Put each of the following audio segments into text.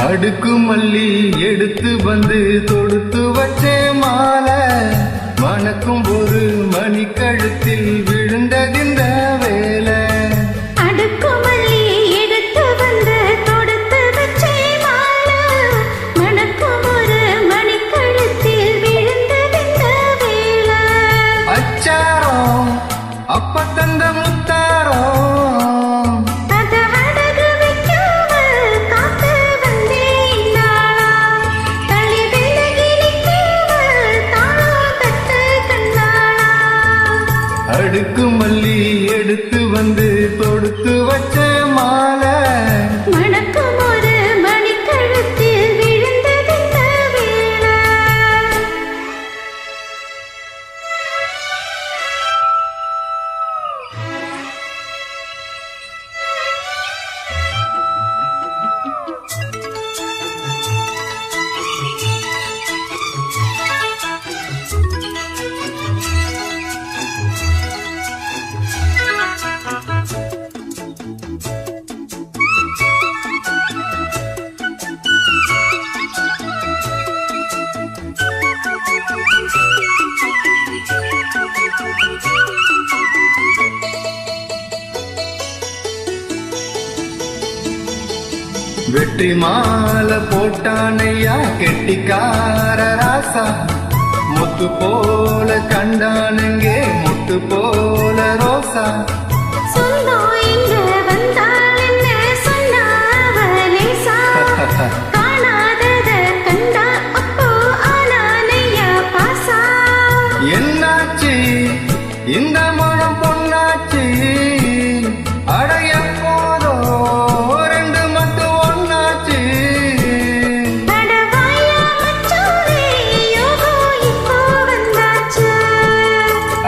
அடுக்கு மல்லி எடுத்து வந்து தொடுத்து வச்சே மாலை மணக்கும் ஒரு மணி கழுத்தில் விழுந்ததிந்த வேலை. அடுக்கு மல்லி எடுத்து வந்து தொடுத்து வச்சே மாலை மணக்கும் ஒரு மணி கழுத்தில் விழுந்ததிந்த வேலை. அச்சாரம் அப்ப தந்த முத்தாரம் அடுக்கு மல்லி எடுத்து வந்து தொடுத்து வச்ச மாலை மணக்கும் ஒரு மணி கழுத்தில் விழுந்ததிந்த வேலை. வெற்றி மாலை போட்டானையா கெட்டிக்கார ராசா முத்து போல கண்டானங்கே முத்து போல ரோசா. என்னாச்சு இந்த மனம் பொன்னாச்சு அடைய போதோ ரெண்டு மட்டும் ஒன்னாச்சு.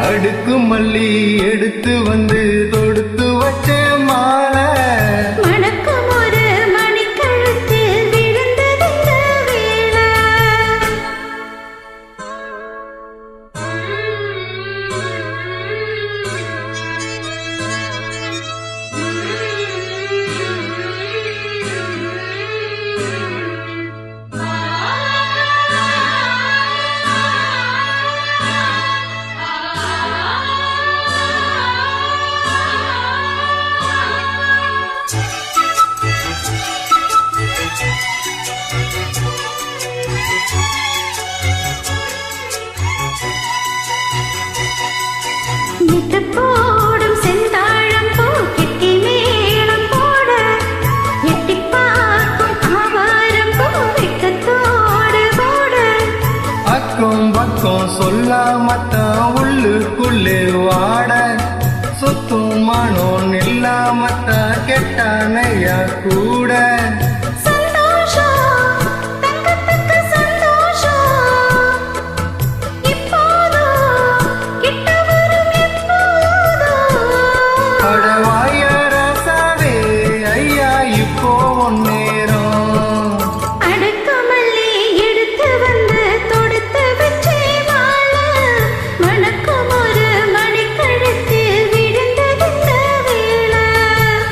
அடுக்கு மல்லி எடுத்து வந்து தொடுத்து வச்ச மாலை மணக்கும் ஒரு மணி கழுத்தில் விழுந்ததிந்த வேலை. போடும் செந்தாழம் பூ கெட்டி மேளம் போட எட்டி பார்க்கும் ஆவாரம் பூ வெக்கத்தோடு போட. அக்கம் பக்கம் சொல்லாமத்தான் உள்ளுக்குள்ளே வாட சொத்தும் மனம் இல்லாமத்தான் கெட்டானையா கூட.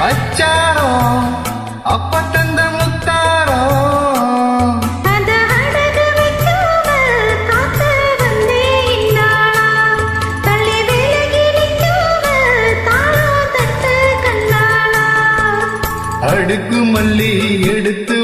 அச்சாரம் அப்ப தந்த முத்தாரம் அத அடகு வைக்காமல் காத்து வந்தே இந்நாளாம் தள்ளி விலகி நிற்காமல் தாளம் தட்டு கண்ணாளா. அடுக்கு மல்லி எடுத்து